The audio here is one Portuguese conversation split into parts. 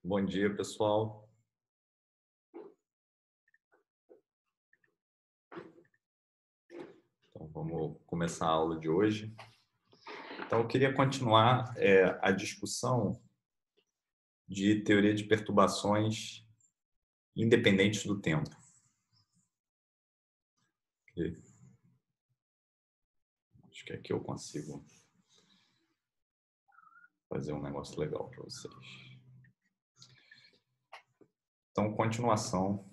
Bom dia, pessoal. Então, vamos começar a aula de hoje. Então, eu queria continuar a discussão de teoria de perturbações independentes do tempo. Acho que aqui eu consigo fazer um negócio legal para vocês. Então, continuação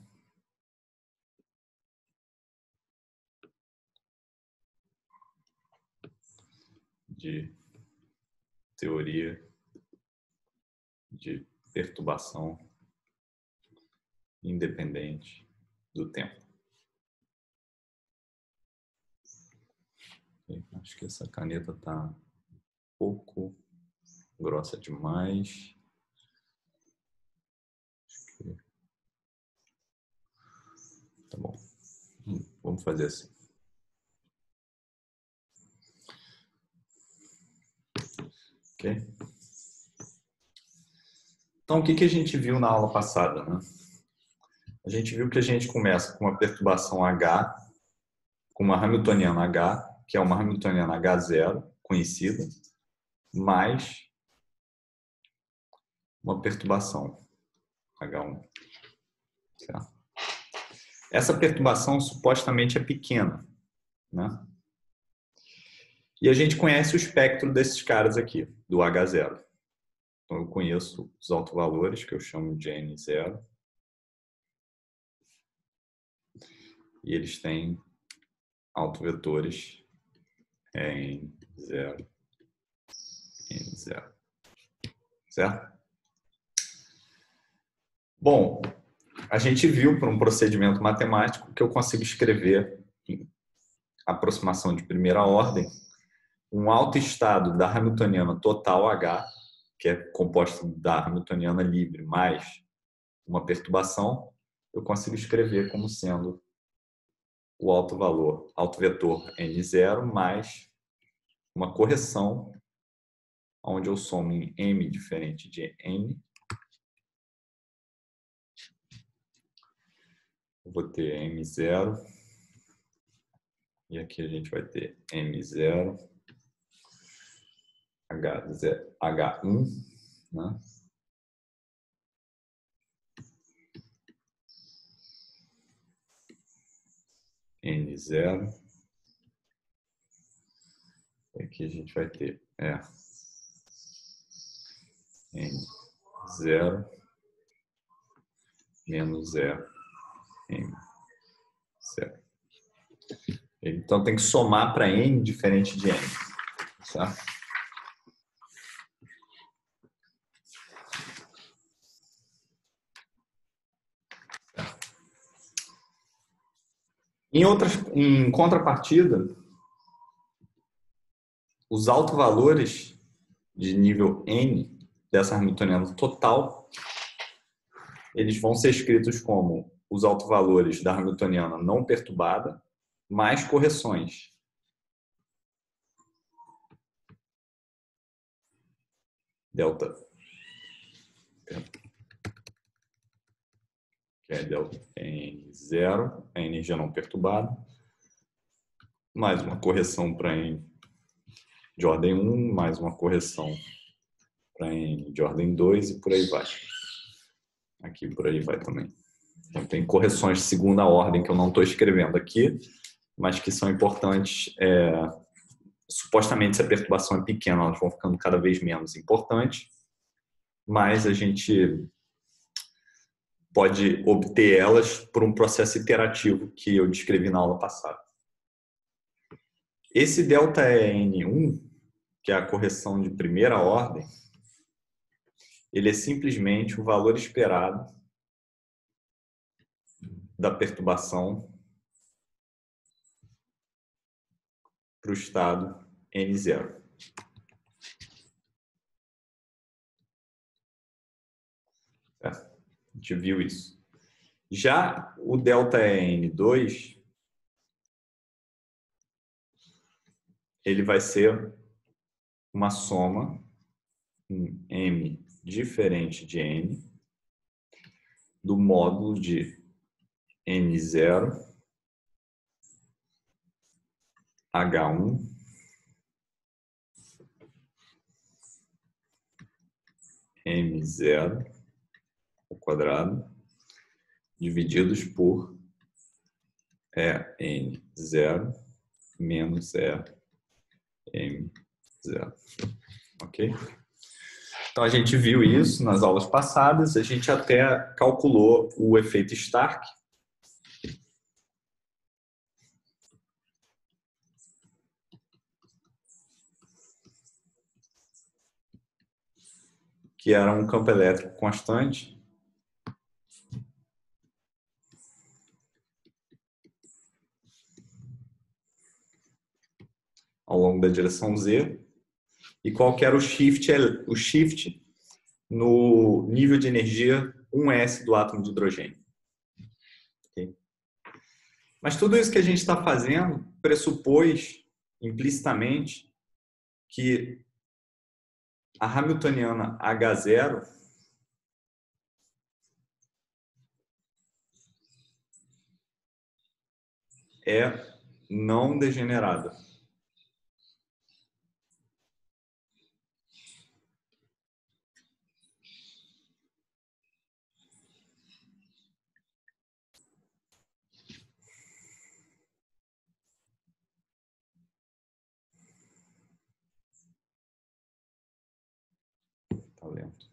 de teoria de perturbação independente do tempo. Acho que essa caneta está um pouco grossa demais. Tá bom. Vamos fazer assim. Ok? Então, o que a gente viu na aula passada, né? A gente viu que a gente começa com uma perturbação H, com uma hamiltoniana H, que é uma hamiltoniana H0, conhecida, mais uma perturbação H1. Certo? Essa perturbação supostamente é pequena, né? E a gente conhece o espectro desses caras aqui, do H0. Então, eu conheço os autovalores, que eu chamo de N0. E eles têm autovetores N0, N0. Certo? Bom, a gente viu por um procedimento matemático que eu consigo escrever em aproximação de primeira ordem um autoestado da hamiltoniana total H, que é composto da hamiltoniana livre mais uma perturbação, eu consigo escrever como sendo o autovetor N0 mais uma correção onde eu somo em M diferente de N. Eu vou ter M0 e aqui a gente vai ter M0 H1, né? N0. Aqui a gente vai ter N0 menos 0 M0. Então tem que somar para N diferente de N. Certo? Em contrapartida, os autovalores de nível N dessa hamiltoniana total, eles vão ser escritos como os autovalores da hamiltoniana não perturbada mais correções. Delta, que é delta N0, a energia não perturbada, mais uma correção para N de ordem 1, mais uma correção para N de ordem 2 e por aí vai. Aqui por aí vai também. Então, tem correções de segunda ordem que eu não estou escrevendo aqui, mas que são importantes. Supostamente, se a perturbação é pequena, elas vão ficando cada vez menos importantes, mas a gente pode obter elas por um processo iterativo que eu descrevi na aula passada. Esse ΔN1, que é a correção de primeira ordem, ele é simplesmente o valor esperado da perturbação para o estado N0. A gente viu isso. Já o ΔN2, ele vai ser uma soma em M diferente de N do módulo de N0 H1 M0 ao quadrado divididos por EN0 menos EM0. Ok? Então, a gente viu isso nas aulas passadas, a gente até calculou o efeito Stark. Que era um campo elétrico constante. Ao longo da direção Z. E qual que era o shift no nível de energia 1s do átomo de hidrogênio. Okay? Mas tudo isso que a gente está fazendo pressupôs implicitamente que a hamiltoniana H0 é não degenerada. Tá lento.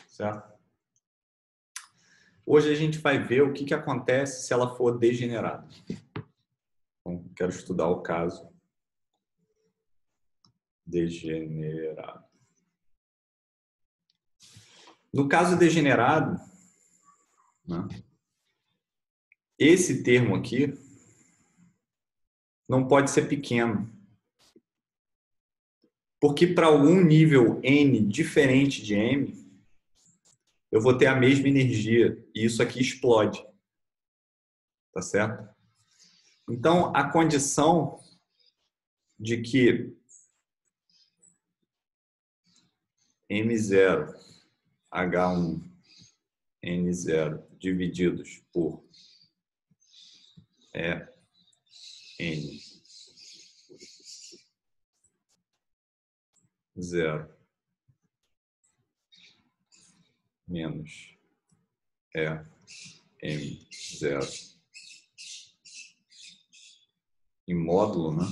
Certo? Hoje a gente vai ver o que acontece se ela for degenerada. Então, quero estudar o caso degenerado. No caso degenerado, né, esse termo aqui não pode ser pequeno. Porque para algum nível n diferente de m, eu vou ter a mesma energia e isso aqui explode. Tá certo? Então, a condição de que M0 H1 N0 divididos por N0 menos M0 em módulo, né?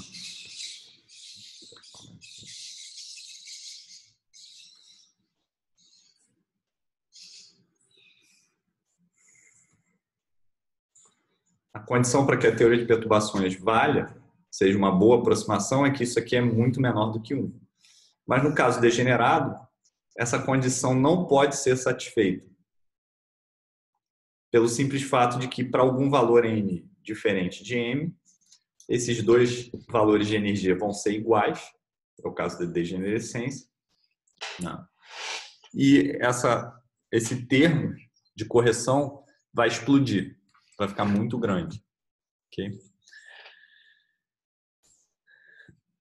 A condição para que a teoria de perturbações valha, seja uma boa aproximação, é que isso aqui é muito menor do que 1. Mas no caso degenerado, essa condição não pode ser satisfeita. Pelo simples fato de que para algum valor n diferente de m, esses dois valores de energia vão ser iguais, é o caso da degenerescência. Não. E esse termo de correção vai explodir, vai ficar muito grande. Okay?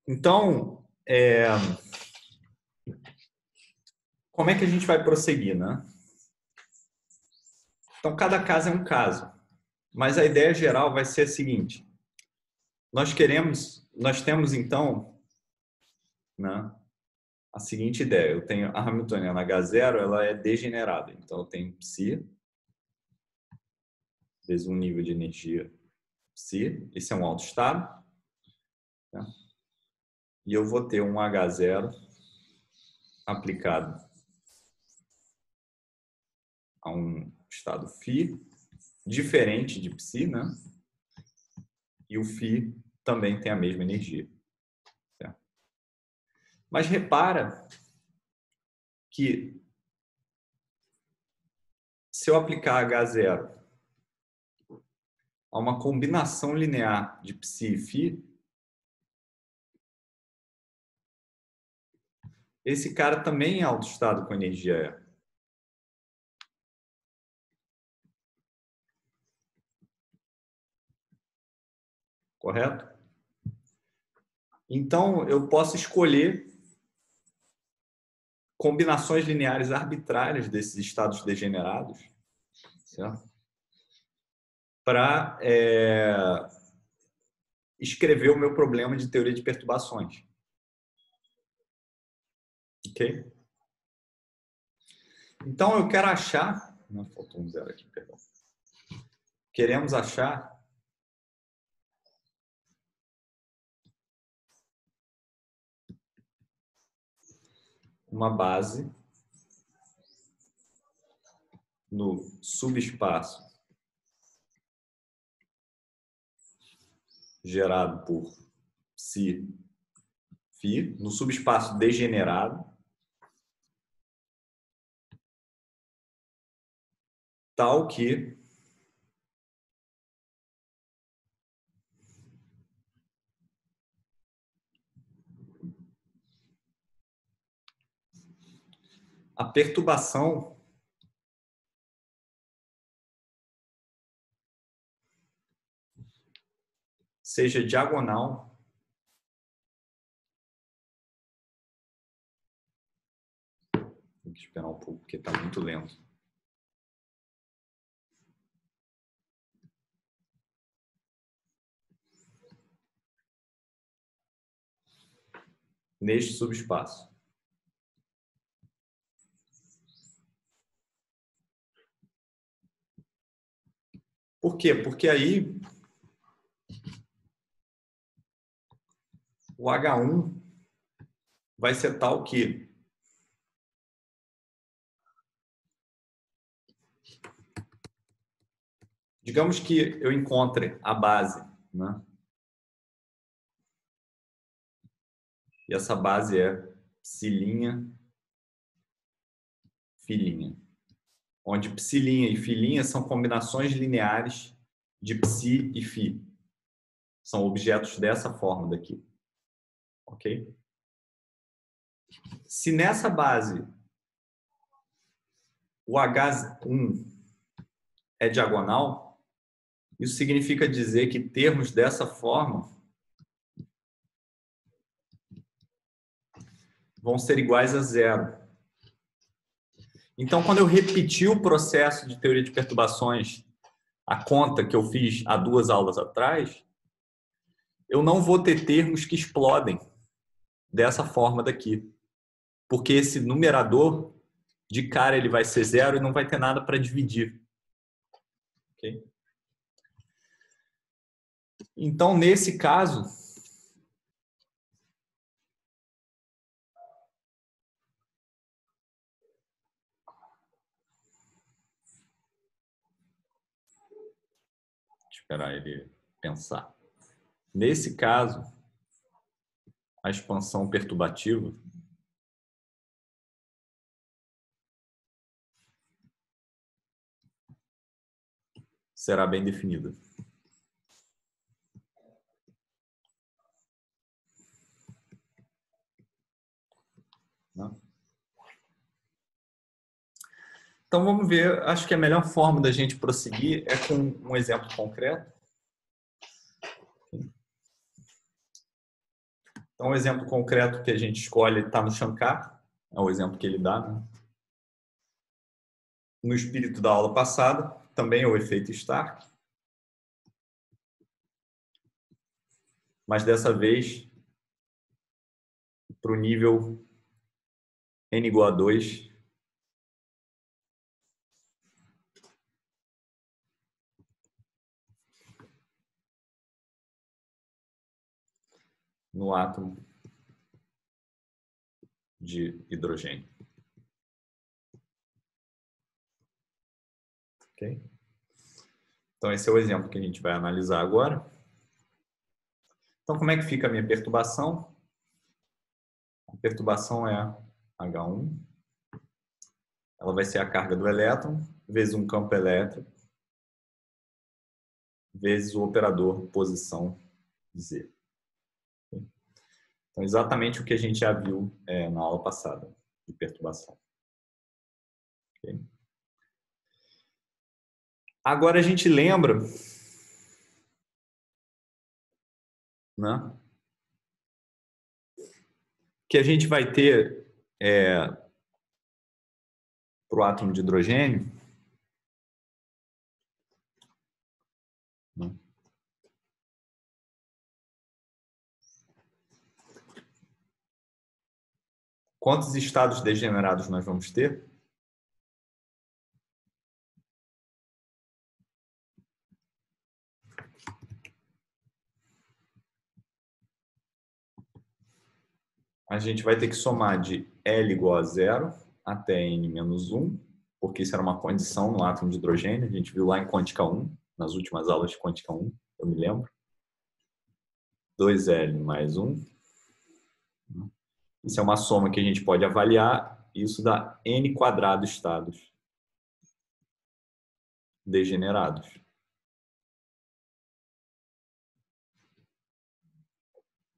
Então, como é que a gente vai prosseguir, né? Então, cada caso é um caso, mas a ideia geral vai ser a seguinte: nós temos então, né, a seguinte ideia: eu tenho a hamiltoniana H0, ela é degenerada, então eu tenho psi vezes um nível de energia psi, esse é um autoestado, né? E eu vou ter um H0 aplicado a um estado φ diferente de psi, né? E o φ também tem a mesma energia. Certo? Mas repara que se eu aplicar H0 a uma combinação linear de psi e φ, esse cara também é autoestado com energia E. Correto? Então, eu posso escolher combinações lineares arbitrárias desses estados degenerados, certo? Para escrever o meu problema de teoria de perturbações. Ok? Então, eu quero achar... Não, faltou um zero aqui, perdão. Queremos achar uma base no subespaço gerado por psi φ, no subespaço degenerado, tal que a perturbação seja diagonal tem que esperar um pouco porque está muito lento. Neste subespaço. Por quê? Porque aí o H1 vai ser tal que digamos que eu encontre a base, né? E essa base é psilinha, filinha. Onde psilinha e filinha são combinações lineares de psi e φ. São objetos dessa forma daqui. Ok? Se nessa base o H1 é diagonal, isso significa dizer que termos dessa forma vão ser iguais a zero. Então, quando eu repetir o processo de teoria de perturbações, a conta que eu fiz há 2 aulas atrás, eu não vou ter termos que explodem dessa forma daqui. Porque esse numerador, de cara, ele vai ser zero e não vai ter nada para dividir. Okay? Então, nesse caso, esperar ele pensar. Nesse caso, a expansão perturbativa será bem definida. Então, vamos ver. Acho que a melhor forma da gente prosseguir é com um exemplo concreto. Então, o exemplo concreto que a gente escolhe está no Shankar. É o exemplo que ele dá, né? No espírito da aula passada, também é o efeito Stark. Mas dessa vez, para o nível n igual a 2, no átomo de hidrogênio. Ok? Então, esse é o exemplo que a gente vai analisar agora. Então, como é que fica a minha perturbação? A perturbação é H1. Ela vai ser a carga do elétron vezes um campo elétrico vezes o operador posição Z. Então, exatamente o que a gente já viu na aula passada de perturbação. Okay? Agora a gente lembra, né, que a gente vai ter para o átomo de hidrogênio, né? Quantos estados degenerados nós vamos ter? A gente vai ter que somar de L igual a zero até N menos 1, porque isso era uma condição no átomo de hidrogênio. A gente viu lá em quântica 1, nas últimas aulas de quântica 1, eu me lembro. 2L mais 1. Isso é uma soma que a gente pode avaliar. Isso dá N quadrado estados degenerados.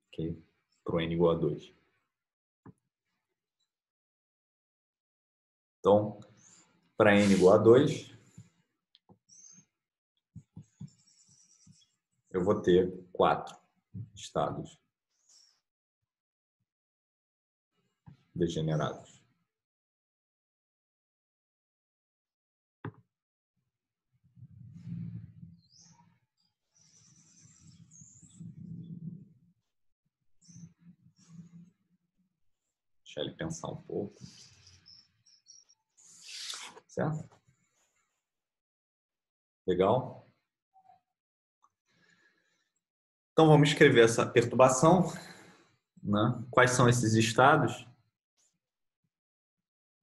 Okay? Para o N igual a 2. Então, para N igual a 2, eu vou ter 4 estados degenerados. Deixa ele pensar um pouco. Certo? Legal? Então, vamos escrever essa perturbação, né? Quais são esses estados?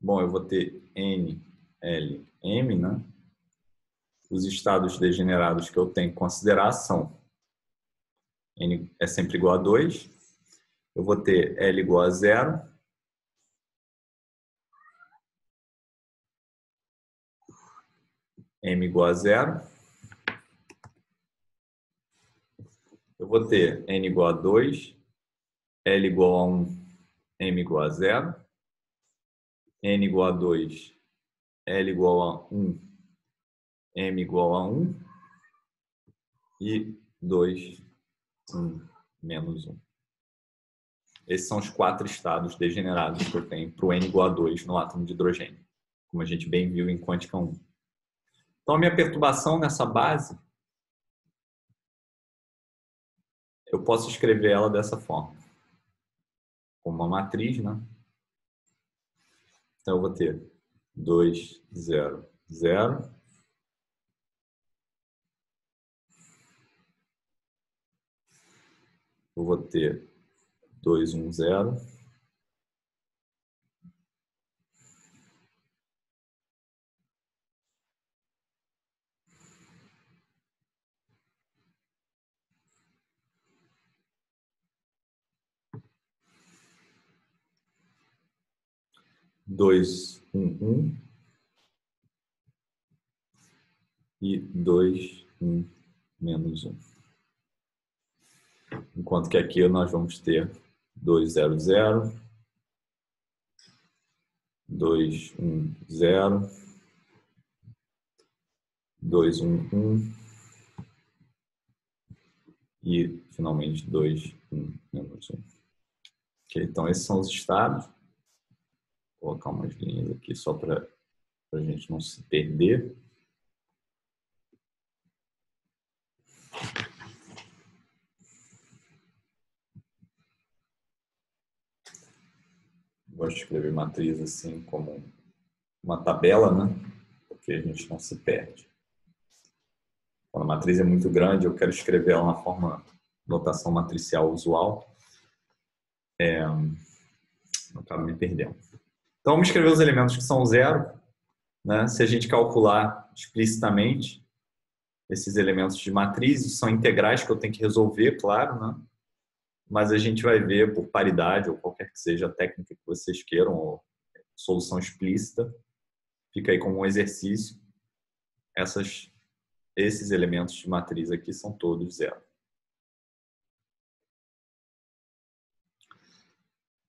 Bom, eu vou ter N, L, M, né? Os estados degenerados que eu tenho que considerar são N é sempre igual a 2. Eu vou ter L igual a 0. M igual a 0. Eu vou ter N igual a 2, L igual a 1, M igual a 0. N igual a 2, L igual a 1, M igual a 1. E 2, 1, menos 1. Esses são os 4 estados degenerados que eu tenho para o N igual a 2 no átomo de hidrogênio, como a gente bem viu em quântica 1. Então, a minha perturbação nessa base, eu posso escrever ela dessa forma, como uma matriz, né? Então, eu vou ter 2, 0, 0. Eu vou ter 2, 1, 0. 2, 1, 1. E 2, 1, menos 1. Enquanto que aqui nós vamos ter 2, 0, 0. 2, 1, 0. 2, 1, 1. E, finalmente, 2, 1, menos 1. Okay, então, esses são os estados. Vou colocar umas linhas aqui só para a gente não se perder. Gosto de escrever matriz assim como uma tabela, né? Porque a gente não se perde. Quando a matriz é muito grande, eu quero escrever ela na forma notação matricial usual. Eu acabo me perdendo. Então, vamos escrever os elementos que são zero, né? Se a gente calcular explicitamente esses elementos de matriz, são integrais que eu tenho que resolver, claro, né? Mas a gente vai ver por paridade ou qualquer que seja a técnica que vocês queiram, ou solução explícita, fica aí como um exercício. Esses elementos de matriz aqui são todos zero.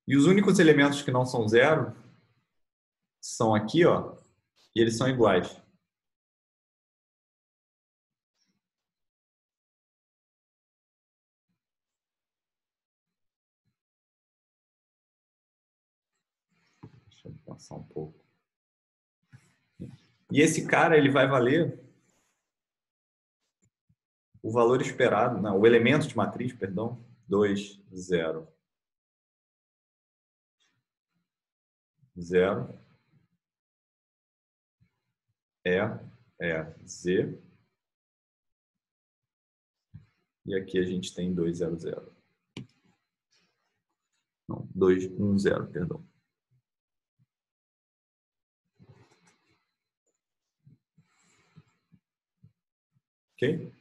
E os únicos elementos que não são zero são aqui, ó, e eles são iguais. Deixa eu pensar um pouco. E esse cara, ele vai valer o valor esperado, não, o elemento de matriz, perdão, 2, 0, 0, Z. E aqui a gente tem 2, 0, 0. Não, 2, 1, 0, perdão. Ok?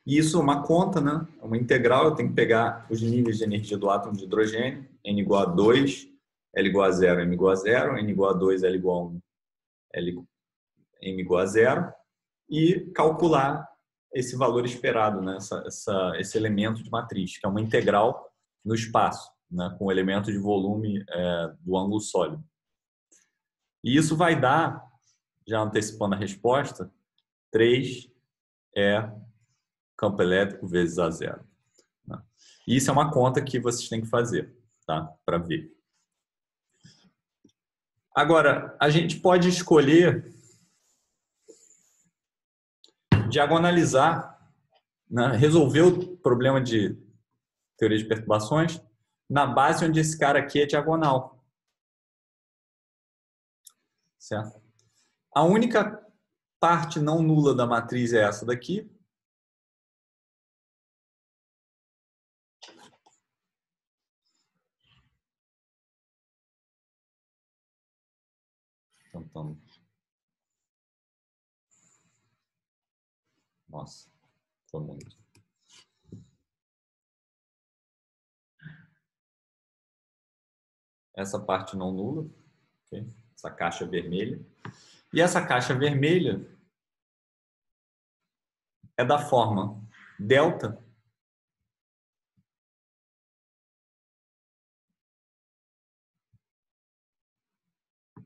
E isso é uma conta, né? É uma integral. Eu tenho que pegar os níveis de energia do átomo de hidrogênio. N igual a 2, L igual a 0, M igual a 0. N igual a 2, L igual a 1, M igual a 0. E calcular esse valor esperado, né? Esse elemento de matriz, que é uma integral no espaço, né? Com o elemento de volume do ângulo sólido. E isso vai dar, já antecipando a resposta, 3 campo elétrico vezes A zero. Né? E isso é uma conta que vocês têm que fazer, tá? Para ver. Agora, a gente pode escolher diagonalizar, né? Resolver o problema de teoria de perturbações na base onde esse cara aqui é diagonal. Certo? A única parte não nula da matriz é essa daqui. Tentando. Nossa, foi muito. Essa parte não nula, okay? Essa caixa vermelha. E essa caixa vermelha é da forma delta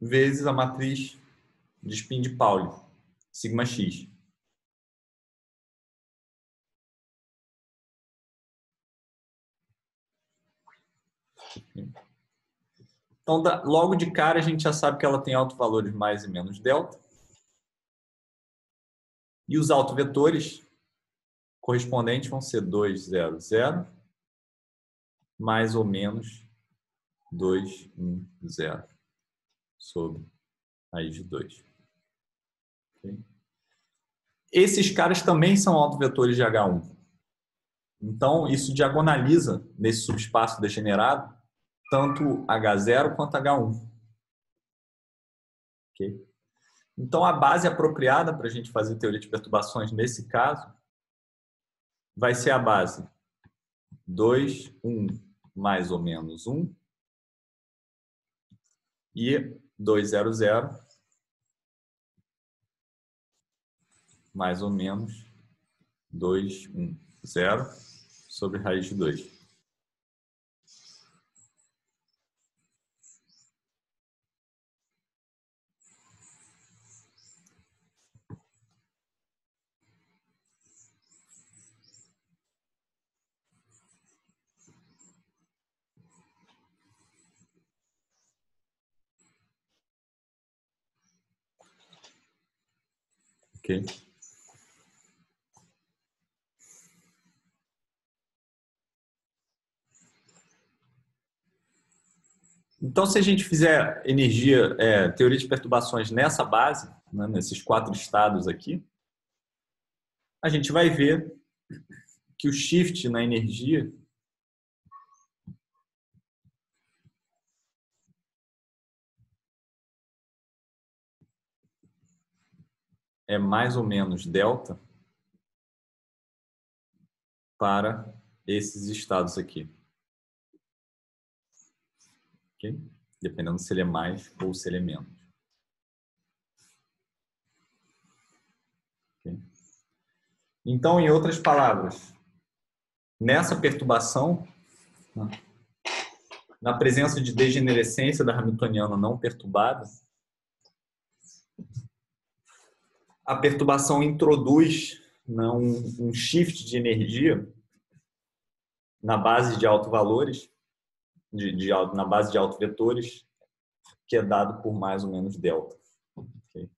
vezes a matriz de spin de Pauli, sigma x. Então, logo de cara, a gente já sabe que ela tem autovalores mais e menos delta. E os autovetores correspondentes vão ser 2, 0, 0, mais ou menos 2, 1, 0, sobre raiz de 2. Okay? Esses caras também são autovetores de H1. Então, isso diagonaliza nesse subespaço degenerado tanto H0 quanto H1. Okay? Então, a base apropriada para a gente fazer teoria de perturbações nesse caso vai ser a base 2, 1, mais ou menos 1 e 2, 0, 0, mais ou menos 2, 1, 0, sobre raiz de 2. Ok? Então, se a gente fizer teoria de perturbações nessa base, né, nesses 4 estados aqui, a gente vai ver que o shift na energia é mais ou menos delta para esses estados aqui. Okay? Dependendo se ele é mais ou se ele é menos. Okay? Então, em outras palavras, nessa perturbação, na presença de degenerescência da hamiltoniana não perturbada, a perturbação introduz, né, um shift de energia na base de autovalores, na base de autovetores, que é dado por mais ou menos delta. Okay?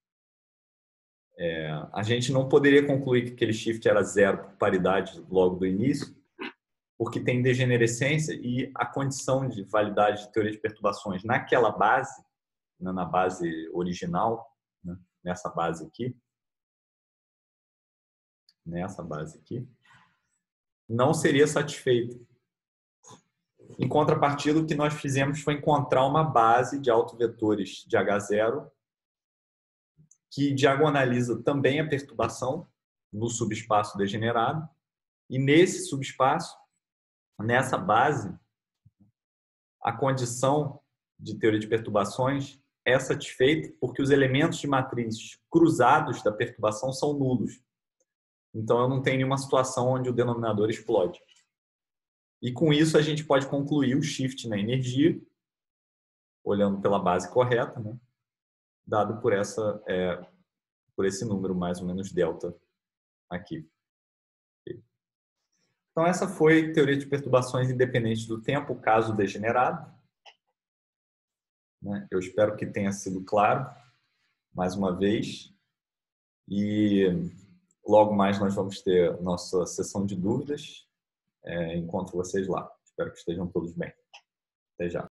A gente não poderia concluir que aquele shift era zero por paridade logo do início, porque tem degenerescência e a condição de validade de teoria de perturbações naquela base, né, na base original, né, nessa base aqui, não seria satisfeita. Em contrapartida, o que nós fizemos foi encontrar uma base de autovetores de H0 que diagonaliza também a perturbação no subespaço degenerado, e nesse subespaço, nessa base, a condição de teoria de perturbações é satisfeita porque os elementos de matriz cruzados da perturbação são nulos. Então, eu não tenho nenhuma situação onde o denominador explode. E com isso, a gente pode concluir o shift na energia, olhando pela base correta, né? Dado por esse número mais ou menos delta aqui. Então, essa foi a teoria de perturbações independentes do tempo, caso degenerado. Eu espero que tenha sido claro, mais uma vez. E logo mais nós vamos ter nossa sessão de dúvidas. Encontro vocês lá. Espero que estejam todos bem. Até já.